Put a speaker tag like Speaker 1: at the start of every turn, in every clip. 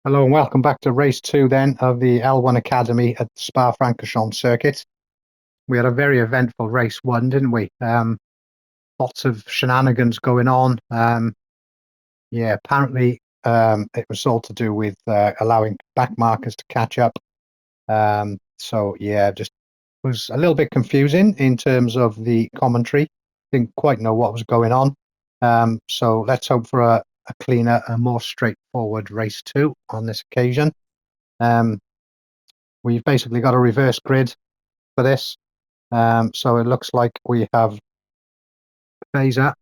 Speaker 1: Hello and welcome back to race 2 then of the L1 Academy at the Spa Francorchamps circuit. We had a very eventful race 1, didn't we? Lots of shenanigans going on. Apparently it was all to do with allowing back markers to catch up. Just was a little bit confusing in terms of the commentary. Didn't quite know what was going on. So let's hope for a cleaner and more straightforward race 2 on this occasion. We've basically got a reverse grid for this. So it looks like we have Phaser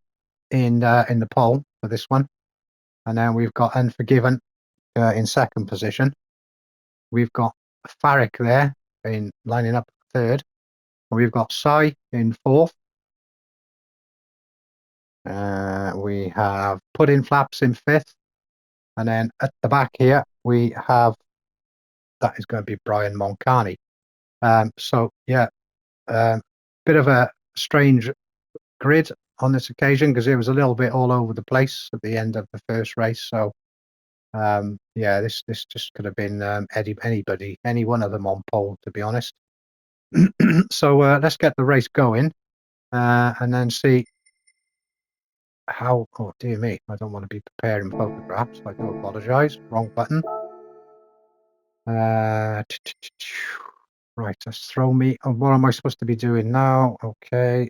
Speaker 1: in the pole for this one. And then we've got Unforgiven in second position. We've got Farrick there in lining up third. And we've got Sai in fourth. We have Pudding Flaps in fifth. And then at the back here, we have, that is going to be Brian Moncani. Bit of a strange grid on this occasion because it was a little bit all over the place at the end of the first race. So, this just could have been anybody, any one of them on pole, to be honest. So let's get the race going and then see how. Oh dear me, I don't want to be preparing photographs. I do apologise. Wrong button. Right, that's thrown me. Oh, what am I supposed to be doing now? Okay.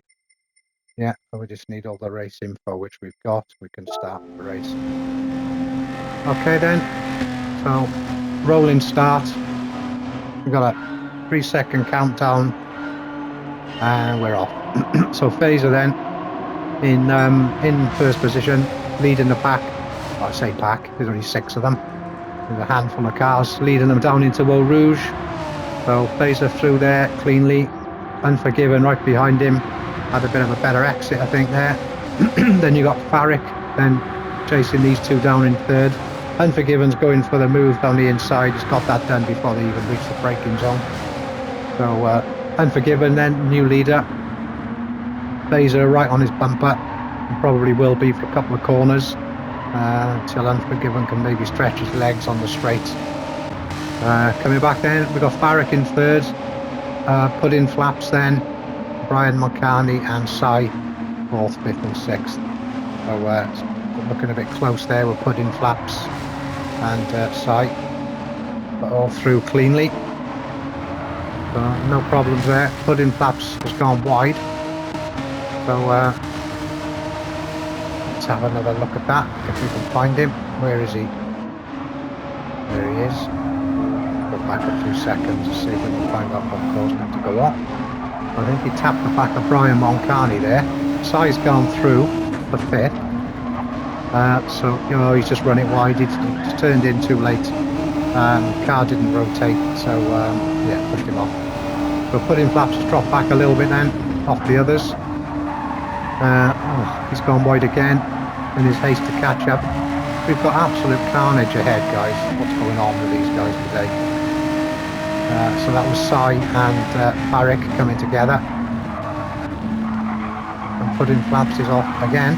Speaker 1: Yeah, so we just need all the race info, which we've got. We can start the race. Okay then, so rolling start. We've got a 3-second countdown and we're off. So Phaser then in first position, leading the pack. Well, I say pack, there's only 6 of them. There's a handful of cars leading them down into Eau Rouge. So Phaser through there cleanly. Unforgiven right behind him. Had a bit of a better exit, I think, there. Then you got Farrick then chasing these two down in third. Unforgiven's going for the move down the inside. He's got that done before they even reach the braking zone. So Unforgiven then, new leader. Phaser right on his bumper. And probably will be for a couple of corners until Unforgiven can maybe stretch his legs on the straight. Coming back then, we've got Farrick in third. Pudding Flaps then. Brian Moncani and Sai, 4th, 5th and 6th. So looking a bit close there with Pudding Flaps and Sai, but all through cleanly. So no problems there. Pudding Flaps has gone wide. So let's have another look at that, if we can find him. Where is he? There he is. Go back a few seconds and see if we can find out what course we have to go on. I think he tapped the back of Brian Moncani there. Sai's gone through for 5th. He's just run it wide. He's turned in too late. Car didn't rotate, so pushed him off. So Pudding Flaps has dropped back a little bit then, off the others. He's gone wide again in his haste to catch up. We've got absolute carnage ahead, guys. What's going on with these guys today? So that was Sai and Farrick coming together. And Pudding Flaps is off again.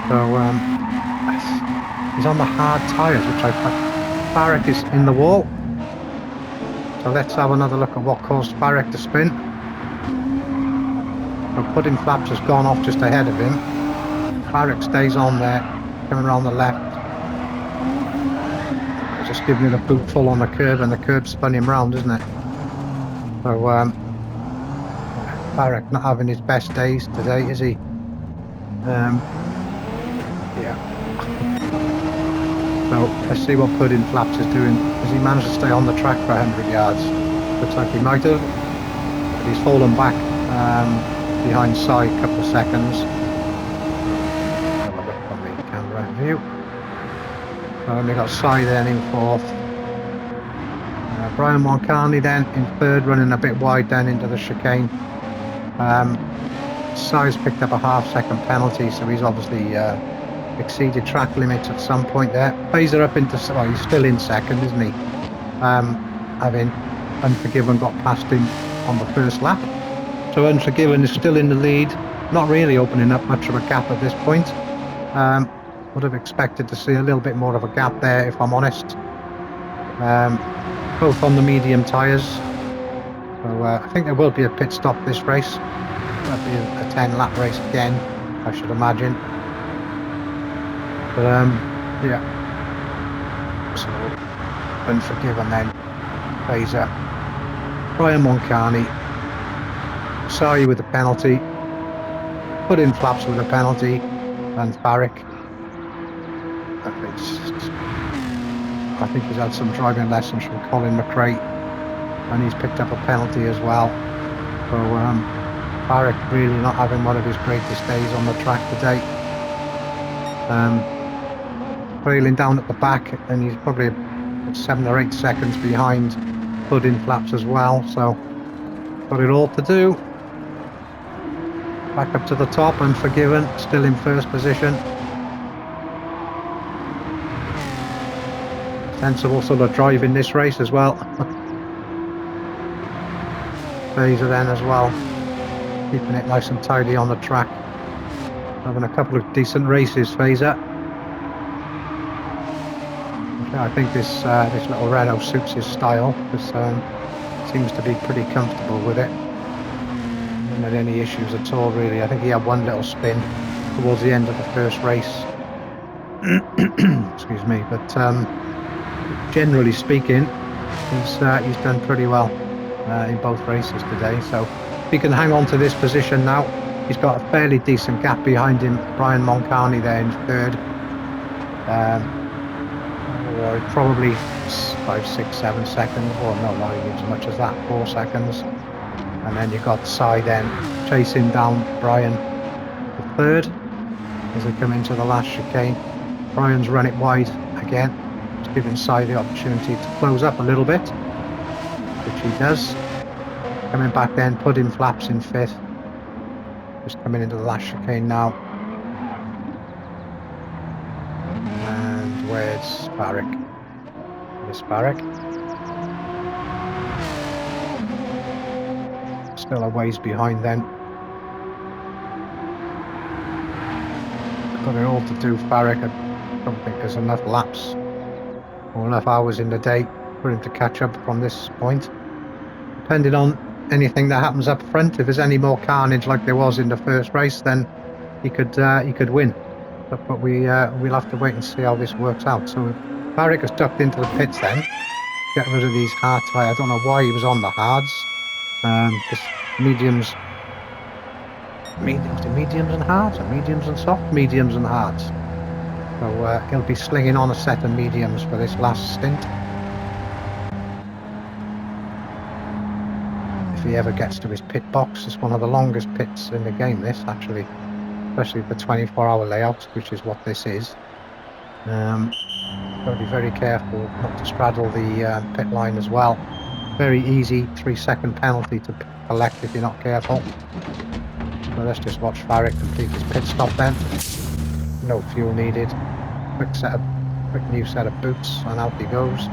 Speaker 1: So he's on the hard tyres, which I think Farrick is in the wall. So let's have another look at what caused Farrick to spin. So Pudding Flaps has gone off just ahead of him. Farrick stays on there, coming around the left. Just giving it a boot full on the curb, and the curb spun him round, isn't it? So Farrick not having his best days today, is he? So let's see what Pudding Flaps is doing. Has he managed to stay on the track for 100 yards? Looks like he might have, but he's fallen back behind Sai a couple of seconds. Have a look on the camera view. We got Sai then in 4th. Brian Moncani then in 3rd, running a bit wide then into the chicane. Sai's picked up a half-second penalty, so he's obviously exceeded track limits at some point there. Phaser up into, well, he's still in 2nd, isn't he? Having Unforgiven got past him on the first lap. So Unforgiven is still in the lead, not really opening up much of a gap at this point. Would have expected to see a little bit more of a gap there, if I'm honest. Both on the medium tyres. So I think there will be a pit stop this race. That'll be a 10-lap race again, I should imagine. But yeah. So Unforgiven then. Fraser. Brian Moncani. Sorry with the penalty. Put in Flaps with a penalty. And Farrick. I think he's had some driving lessons from Colin McRae. And he's picked up a penalty as well. So Farrick really not having one of his greatest days on the track today. Trailing down at the back, and he's probably 7 or 8 seconds behind Pudding Flaps as well, so got it all to do. Back up to the top, Unforgiven, still in first position. Sensible sort of drive in this race as well. Fraser then as well, keeping it nice and tidy on the track. Having a couple of decent races, Fraser. I think this little Renault suits his style, because seems to be pretty comfortable with it. Not had any issues at all, really. I think he had one little spin towards the end of the first race. Excuse me, but generally speaking, he's done pretty well in both races today. So if he can hang on to this position now, he's got a fairly decent gap behind him. Brian Moncani there in third. Probably 5, 6, 7 seconds, or no, not even as much as that, 4 seconds. And then you've got Cy then chasing down Brian the third as they come into the last chicane. Brian's run it wide again, just giving Cy the opportunity to close up a little bit, which he does. Coming back then, Pudding Flaps in fifth, just coming into the last chicane now. And where's Farrick? There's Farrick. Still a ways behind then. Got it all to do, Farrick. I don't think there's enough laps or enough hours in the day for him to catch up from this point. Depending on anything that happens up front, if there's any more carnage like there was in the first race, then he could win. But we'll have to wait and see how this works out. So Farrick has ducked into the pits then. Get rid of these hard tyres. I don't know why he was on the hards. Because mediums and hards, or mediums and soft, mediums and hards. So he'll be slinging on a set of mediums for this last stint. If he ever gets to his pit box, it's one of the longest pits in the game, this actually, especially the 24-hour layout, which is what this is. Got to be very careful not to straddle the pit line as well. Very easy 3-second penalty to collect if you're not careful. So let's just watch Farrick complete his pit stop then. No fuel needed. Quick new set of boots, and out he goes.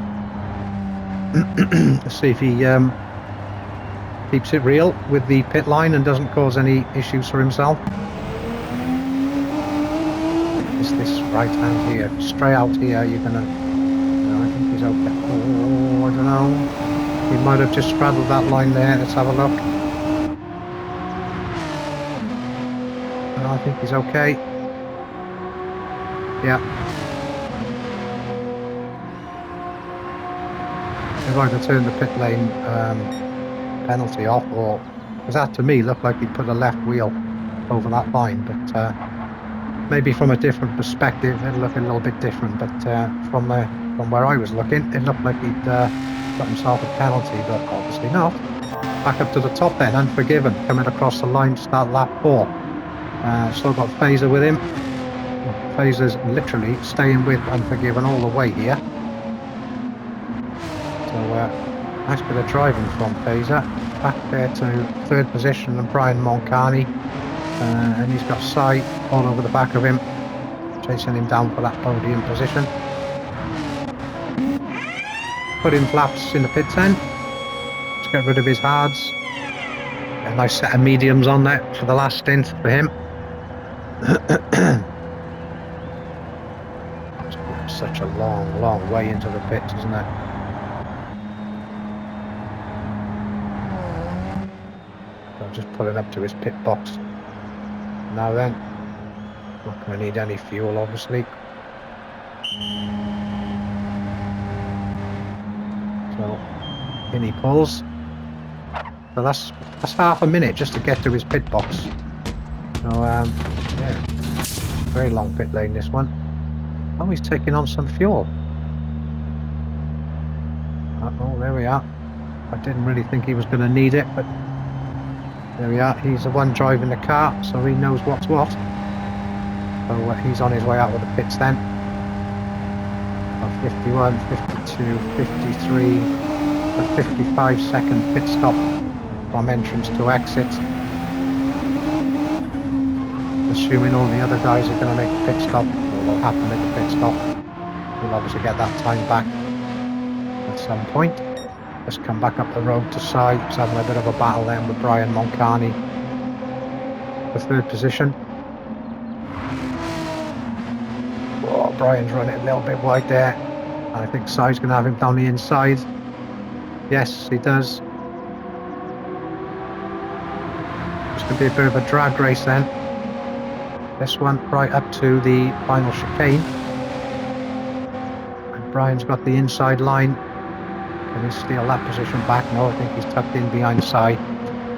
Speaker 1: Let's see if he keeps it real with the pit line and doesn't cause any issues for himself. Is this right hand here? Straight out here, you're gonna... No, I think he's okay. Oh, I don't know. He might have just straddled that line there. Let's have a look. No, I think he's okay. Yeah. If I could turn the pit lane penalty off, or... Because that to me looked like he put a left wheel over that line, but maybe from a different perspective it'll look a little bit different, but from where I was looking, it looked like he'd got himself a penalty, but obviously not. Back up to the top then, Unforgiven, coming across the line to start lap 4. Still got Fraser with him. Fraser's literally staying with Unforgiven all the way here. So nice bit of driving from Fraser. Back there to third position, and Brian Moncani. And he's got Cy all over the back of him, chasing him down for that podium position. Pudding Flaps in the pits then. Let's get rid of his hards. A nice set of mediums on there for the last stint for him. long, long way into the pits, isn't it? So I'm just pulling up to his pit box. Now then, not going to need any fuel, obviously. So in he pulls. So that's half a minute just to get to his pit box. So yeah, very long pit lane this one. Oh, he's taking on some fuel. Oh, there we are. I didn't really think he was going to need it, but there we are. He's the one driving the car, so he knows what's what. So he's on his way out of the pits then. 51, 52, 53, a 55-second pit stop from entrance to exit. Assuming all the other guys are going to make a pit stop, or will have to make a pit stop. We'll obviously get that time back at some point. Just come back up the road to Si. He's having a bit of a battle then with Brian Moncani for third position. Oh, Brian's running a little bit wide there. And I think Si's going to have him down the inside. Yes, he does. It's going to be a bit of a drag race then. This one right up to the final chicane. And Brian's got the inside line. Can he steal that position back? No, I think he's tucked in behind Si. I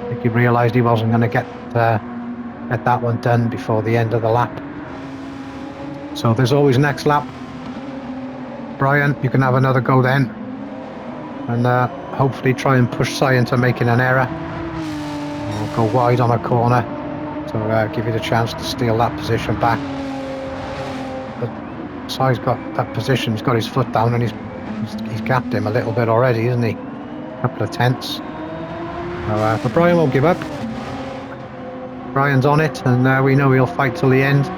Speaker 1: think he realised he wasn't going to get that one done before the end of the lap. So there's always next lap. Brian, you can have another go then. And hopefully try and push Si into making an error. Or go wide on a corner. So give you the chance to steal that position back. But Si's got that position, he's got his foot down and he's gapped him a little bit already, isn't he? A couple of tenths. So, but Brian won't give up. Brian's on it, and we know he'll fight till the end.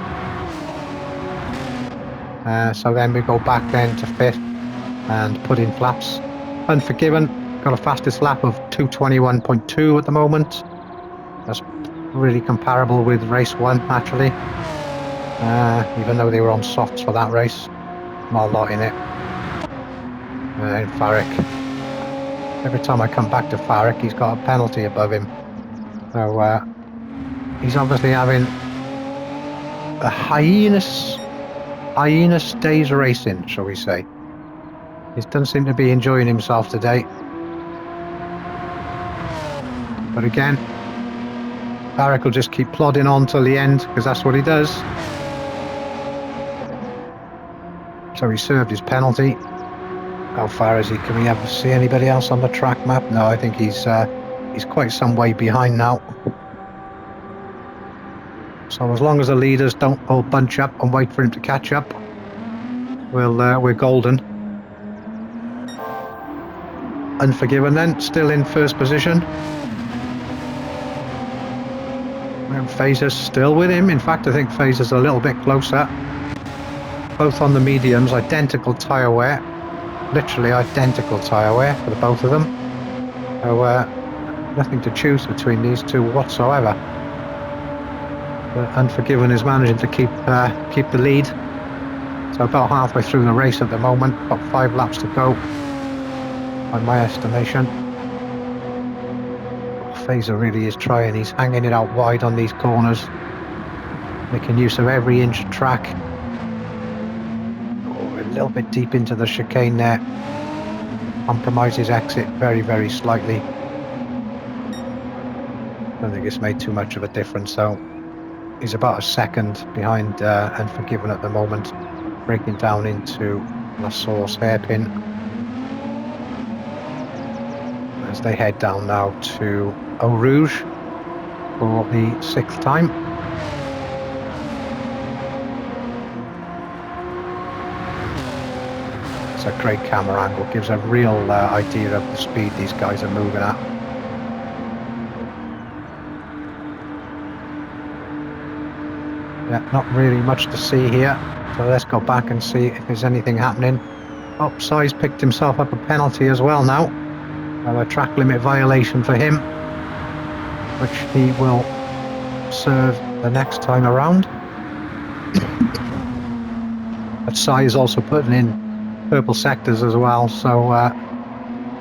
Speaker 1: So then we go back then to fifth and put in flaps. Unforgiven, got a fastest lap of 2:21.2 at the moment. That's really comparable with race one, actually. Even though they were on softs for that race. Not a lot in it. In Farrick. Every time I come back to Farrick, he's got a penalty above him. So he's obviously having a hyenas day's racing, shall we say. He doesn't seem to be enjoying himself today. But again, Farrick will just keep plodding on till the end, because that's what he does. So he served his penalty. How far is he? Can we ever see anybody else on the track map? No, I think he's quite some way behind now. So as long as the leaders don't all bunch up and wait for him to catch up, we're golden. Unforgiven then, still in first position. And Fraser's still with him. In fact, I think Fraser's a little bit closer. Both on the mediums, identical tyre wear. Literally identical tyre wear for the both of them. So nothing to choose between these two whatsoever. But Unforgiven is managing to keep the lead. So about halfway through the race at the moment. Got 5 laps to go, by my estimation. Fraser really is trying. He's hanging it out wide on these corners, making use of every inch of track. A little bit deep into the chicane there. Compromises exit very, very slightly. Don't think it's made too much of a difference though. He's about a second behind Unforgiven at the moment, breaking down into La Source hairpin. As they head down now to Eau Rouge for the 6th time. It's a great camera angle, gives a real idea of the speed these guys are moving at. Yeah, not really much to see here, so let's go back and see if there's anything happening. Oh, Si's picked himself up a penalty as well now. A track limit violation for him, which he will serve the next time around. But Si is also putting in purple sectors as well, so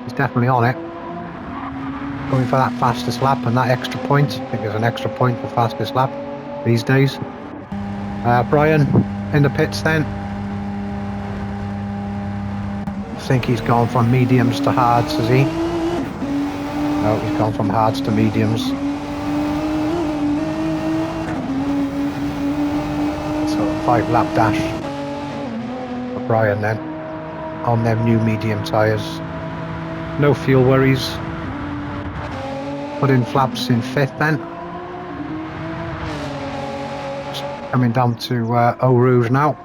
Speaker 1: he's definitely on it. Going for that fastest lap and that extra point. I think there's an extra point for fastest lap these days. Brian in the pits then. I think he's gone from mediums to hards, has he? No, he's gone from hards to mediums. So a 5-lap dash for Brian then on them new medium tyres. No fuel worries. Put in flaps in 5th then. Just coming down to Eau Rouge now.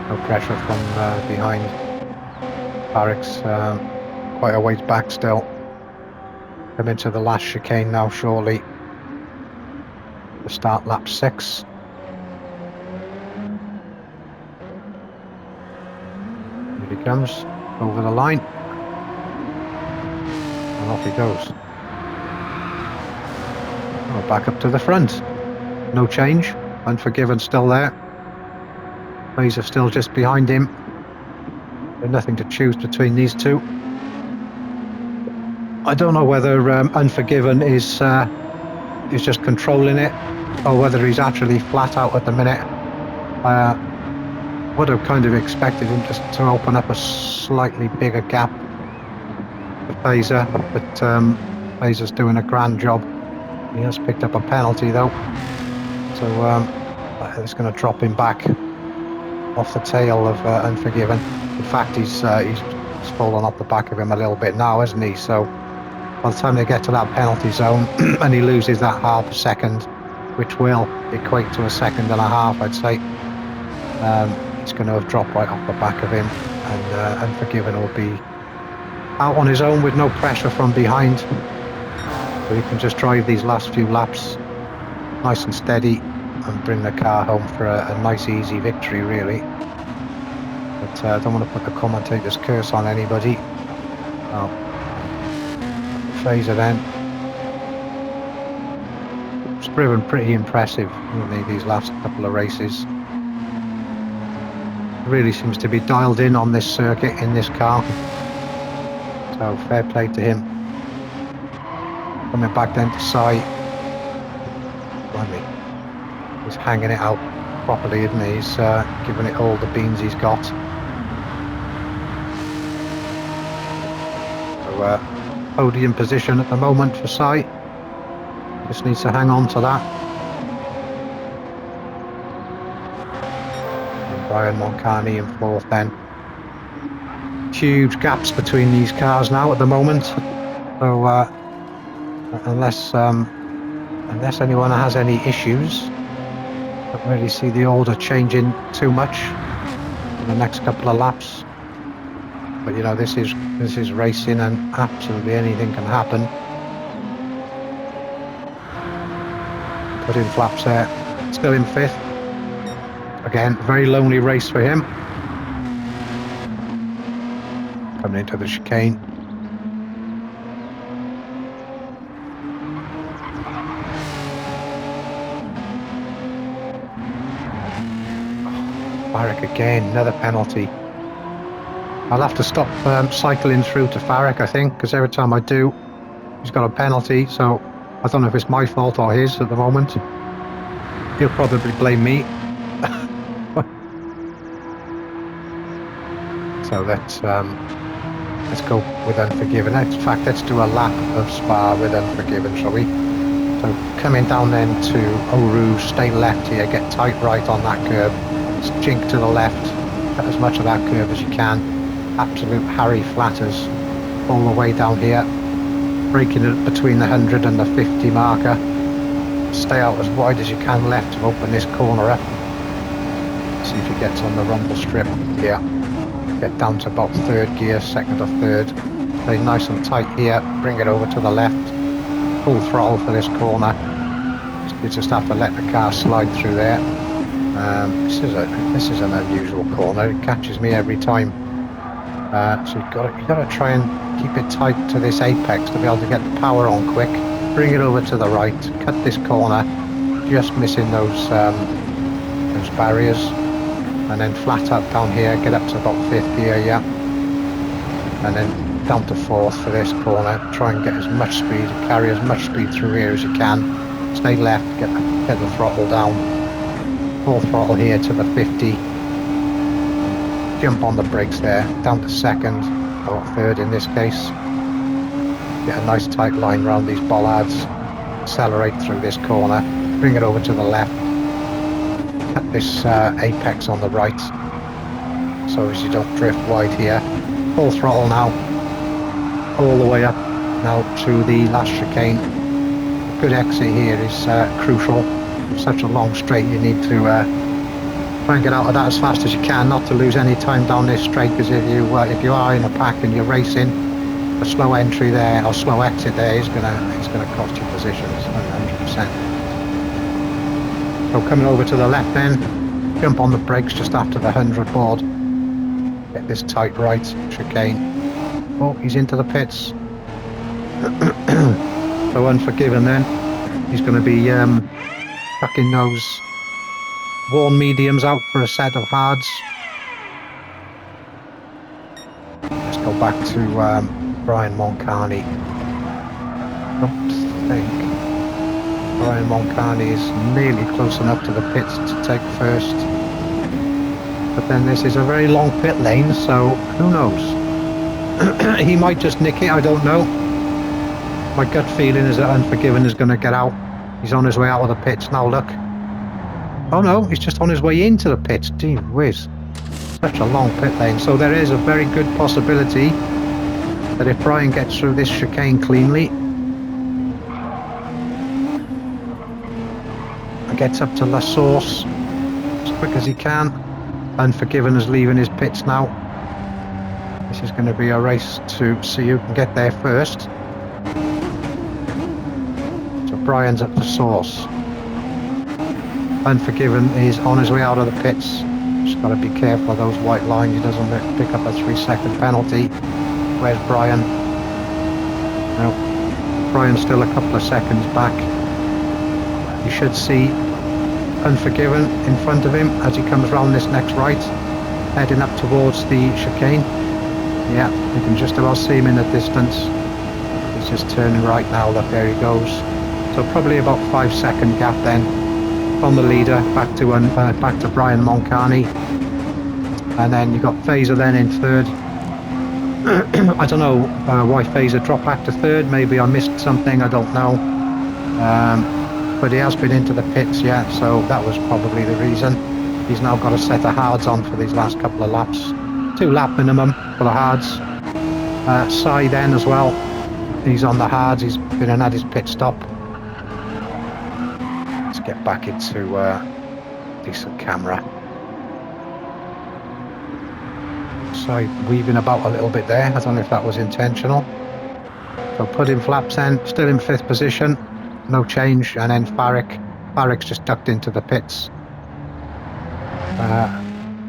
Speaker 1: No pressure from behind. Barrick's quite a ways back still. Come into the last chicane now shortly. To start lap 6. Here he comes over the line. And off he goes. Oh, back up to the front. No change. Unforgiven still there. Fraser still just behind him. There's nothing to choose between these two. I don't know whether Unforgiven is just controlling it, or whether he's actually flat out at the minute. Would have kind of expected him just to open up a slightly bigger gap for Fraser, but Fraser's doing a grand job. He has picked up a penalty though, so it's going to drop him back off the tail of Unforgiven. In fact, he's fallen off the back of him a little bit now, hasn't he? So by the time they get to that penalty zone and he loses that half a second, which will equate to a second and a half, I'd say, he's going to have dropped right off the back of him, and Unforgiven will be out on his own with no pressure from behind. So he can just drive these last few laps nice and steady and bring the car home for a nice easy victory really. But I don't want to put the commentator's curse on anybody. Fraser then. It's proven pretty impressive, really, these last couple of races. Really seems to be dialed in on this circuit in this car. So fair play to him. Coming back then to Sai. Blimey. He's hanging it out properly, isn't he? He's giving it all the beans he's got. So podium position at the moment for Sai. Just needs to hang on to that. And Brian Moncani in 4th then. Huge gaps between these cars now at the moment. So unless anyone has any issues, I don't really see the order changing too much in the next couple of laps. But you know, this is racing and absolutely anything can happen. Put in flaps there. Still in 5th. Again, very lonely race for him. Coming into the chicane. Farrick again, another penalty. I'll have to stop cycling through to Farrick, I think, because every time I do, he's got a penalty. So I don't know if it's my fault or his at the moment. He'll probably blame me. So let's go with Unforgiven. In fact, let's do a lap of Spa with Unforgiven, shall we? So coming down then to Eau Rouge, stay left here, get tight right on that curb. Just jink to the left, cut as much of that curve as you can. Absolute Harry flatters all the way down here, braking it between the 100 and the 50 marker. Stay out as wide as you can left to open this corner up. See if he gets on the rumble strip here. Get down to about 3rd gear, 2nd or 3rd. Stay nice and tight here, bring it over to the left. Full throttle for this corner. You just have to let the car slide through there. This is an unusual corner. It catches me every time. So you've got to try and keep it tight to this apex to be able to get the power on quick. Bring it over to the right, cut this corner, just missing those those barriers, and then flat out down here, get up to about 5th gear, yeah, and then down to 4th for this corner. Try and get as much speed, carry as much speed through here as you can. Stay left, get the throttle down, full throttle here to the 50, jump on the brakes there, down to 2nd, or 3rd in this case. Get a nice tight line around these bollards, accelerate through this corner, bring it over to the left, cut this apex on the right so as you don't drift wide here. Full throttle now, all the way up now to the last chicane. A good exit here is crucial. It's such a long straight, you need to try and get out of that as fast as you can, not to lose any time down this straight, because if you are in a pack and you're racing, a slow entry there or slow exit there is gonna cost you positions 100%. So coming over to the left then, jump on the brakes just after the 100 board. Get this tight right chicane. Oh, he's into the pits. So Unforgiven then. He's going to be chucking those worn mediums out for a set of hards. Let's go back to Brian Moncani. I don't think Brian Moncani is nearly close enough to the pits to take first. But then this is a very long pit lane, so who knows? He might just nick it, I don't know. My gut feeling is that Unforgiven is going to get out. He's on his way out of the pits now, look. Oh no, he's just on his way into the pits. Gee whiz. Such a long pit lane. So there is a very good possibility that if Brian gets through this chicane cleanly and gets up to La Source as quick as he can, Unforgiven is leaving his pits now. This is going to be a race to see who can get there first. So Brian's at the source. Unforgiven is on his way out of the pits. Just got to be careful of those white lines. He doesn't pick up a 3-second penalty. Where's Brian? No, Brian's still a couple of seconds back. You should see Unforgiven in front of him as he comes round this next right, heading up towards the chicane. Yeah, you can just about see him in the distance. He's just turning right now, look, there he goes. So probably about 5-second gap then from the leader back to Brian Moncani. And then you've got Phaser then in 3rd. I don't know why Phaser dropped back to 3rd. Maybe I missed something, I don't know. But he has been into the pits, yeah, so that was probably the reason. He's now got a set of hards on for these last couple of laps. 2 lap minimum for the hards. Sai then as well. He's on the hards, he's been and had his pit stop. Let's get back into decent camera. Sai weaving about a little bit there, I don't know if that was intentional. So put in flaps then, still in 5th position. No change, and then Farrick's just ducked into the pits.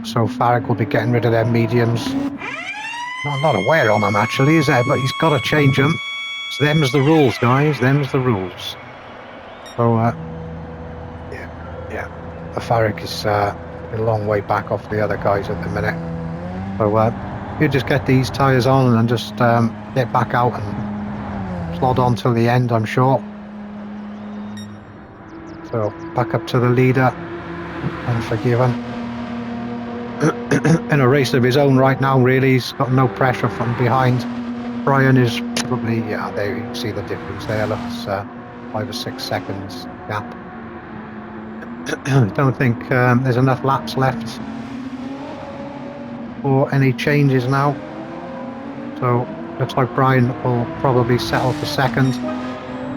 Speaker 1: So Farrick will be getting rid of their mediums. Not a lot of wear on them actually, is there? But he's got to change them. So them's the rules, guys. Them's the rules. So yeah. The Farrick is a long way back off the other guys at the minute. So you just get these tyres on and just get back out and plod on till the end, I'm sure. So back up to the leader, Unforgiven. In a race of his own right now, really. He's got no pressure from behind. Brian is probably, yeah, there you can see the difference there. Look, it's 5 or 6 seconds gap. Don't think there's enough laps left for any changes now. So looks like Brian will probably settle for 2nd,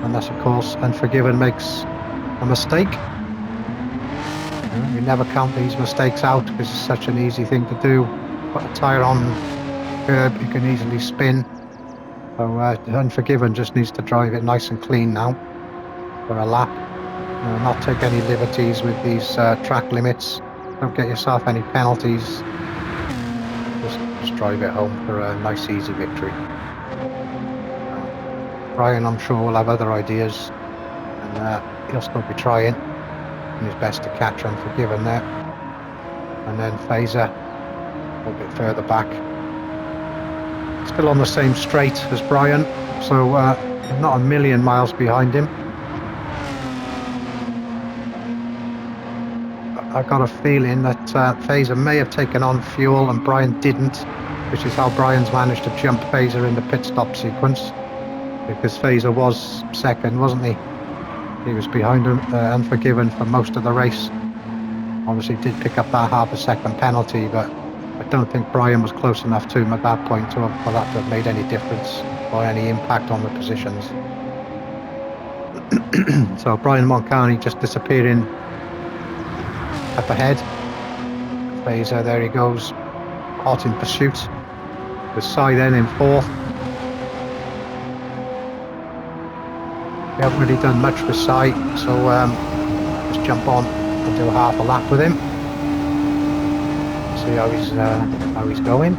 Speaker 1: unless of course Unforgiven makes a mistake. You never count these mistakes out because it's such an easy thing to do. Put a tyre on curb, you can easily spin. So Unforgiven just needs to drive it nice and clean now for a lap. Not take any liberties with these track limits. Don't get yourself any penalties. Just drive it home for a nice easy victory. Brian, I'm sure, will have other ideas, and he'll still be trying his best to catch Unforgiven there. and then Fazer a little bit further back. Still on the same straight as Brian, so not a million miles behind him. I got a feeling that Fazer may have taken on fuel and Brian didn't, which is how Brian's managed to jump Fazer in the pit stop sequence, because Fazer was second, wasn't he? He was behind him, Unforgiven for most of the race. Obviously did pick up that half a second penalty, but I don't think Brian was close enough to him at that point for that to have made any difference or any impact on the positions. So Brian Moncani just disappearing up ahead. Fazer, there he goes, hot in pursuit, with Sai then in fourth. We haven't really done much with Sai, so just jump on and do half a lap with him. See how he's going.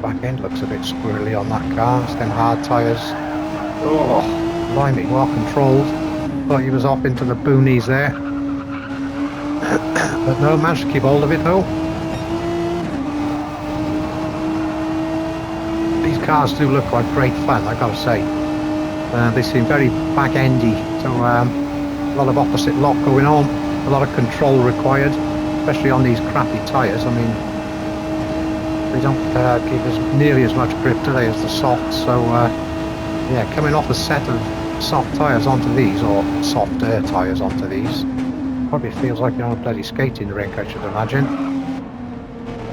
Speaker 1: Back end looks a bit squirrely on that car. It's them hard tyres. Oh, blimey, well controlled. Thought he was off into the boonies there. But no, managed to keep hold of it though. These cars do look like great fun, I gotta say. They seem very back-endy, so a lot of opposite lock going on, a lot of control required, especially on these crappy tyres. I mean, they don't give us nearly as much grip today as the softs, so yeah, coming off a set of soft tyres onto these, or softer tyres onto these, probably feels like you're on a bloody skating rink, I should imagine.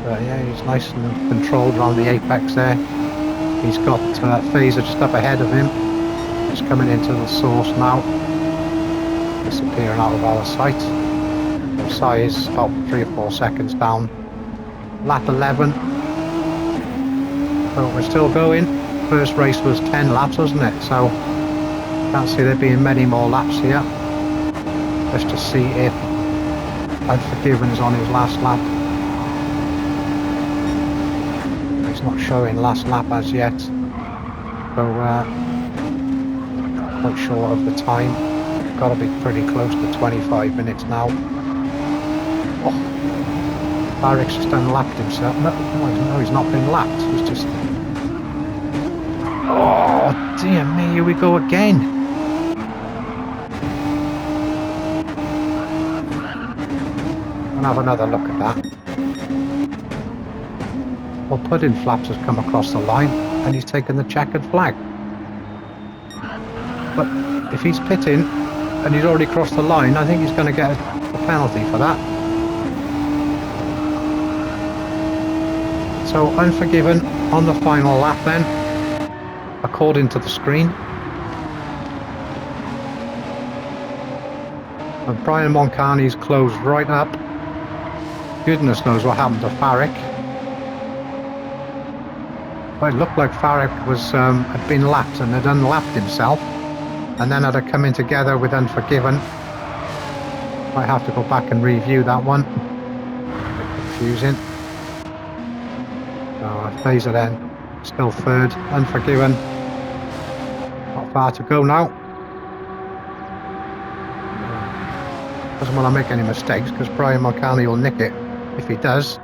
Speaker 1: But yeah, he's nice and controlled around the apex there. He's got Fazer just up ahead of him, just coming into the source now, disappearing out of our sight. So Sai is about 3 or 4 seconds down. Lap 11. So we're still going. First race was 10 laps, wasn't it? So can't see there being many more laps here. Let's just see if Unforgiven is on his last lap. It's not showing last lap as yet, so quite sure of the time. Got to be pretty close to 25 minutes now. Oh, Barrick's just unlapped himself. No, he's not been lapped. He's just... Oh dear me, here we go again. I'll have another look at that. Well, Pudding Flaps has come across the line and he's taken the checkered flag. But if he's pitting and he's already crossed the line, I think he's going to get a penalty for that. So Unforgiven on the final lap then, according to the screen. And Brian Moncani's closed right up. Goodness knows what happened to Farrick. But it looked like Farrick was had been lapped and had unlapped himself, and then had come in together with Unforgiven. Might have to go back and review that one. A bit confusing. So Fazer then still third. Unforgiven. Not far to go now. Doesn't want to make any mistakes because Brian Moncani will nick it if he does.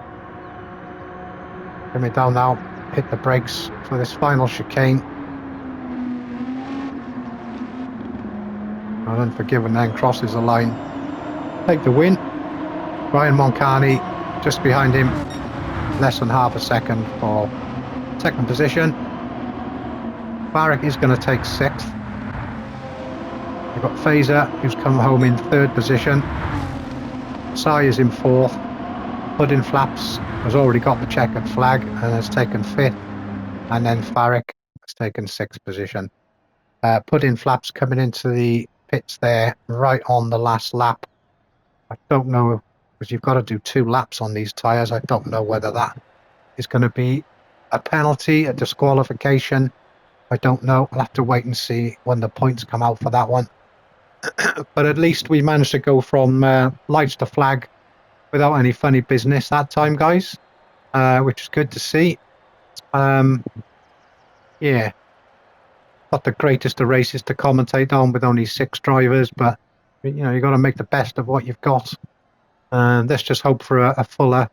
Speaker 1: Coming down now. Hit the brakes for this final chicane. And Unforgiven then crosses the line. Take the win. Brian Moncani just behind him, less than half a second for second position. Farrick is going to take sixth. We've got Fazer, who's come home in third position. Sai is in fourth. Pudding Flaps has already got the checkered flag and has taken fifth, and then Farrick has taken sixth position. Pudding Flaps coming into the pits there right on the last lap. I don't know, because you've got to do 2 laps on these tyres. I don't know whether that is going to be a penalty, a disqualification. I don't know. I'll have to wait and see when the points come out for that one. But at least we managed to go from lights to flag without any funny business that time, guys, which is good to see. Yeah, not the greatest of races to commentate on with only 6 drivers, but you know, you've got to make the best of what you've got. And let's just hope for a fuller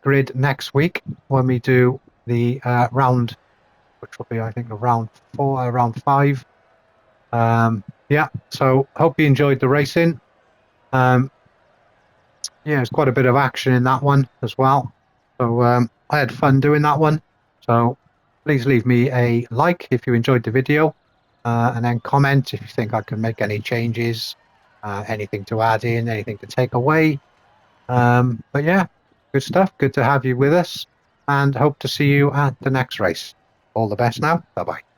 Speaker 1: grid next week when we do the round, which will be, I think, round 4, round 5. Yeah, so hope you enjoyed the racing. Yeah, it's quite a bit of action in that one as well. So I had fun doing that one. So please leave me a like if you enjoyed the video, and then comment if you think I can make any changes, anything to add in, anything to take away. But yeah, good stuff. Good to have you with us, and hope to see you at the next race. All the best now. Bye bye.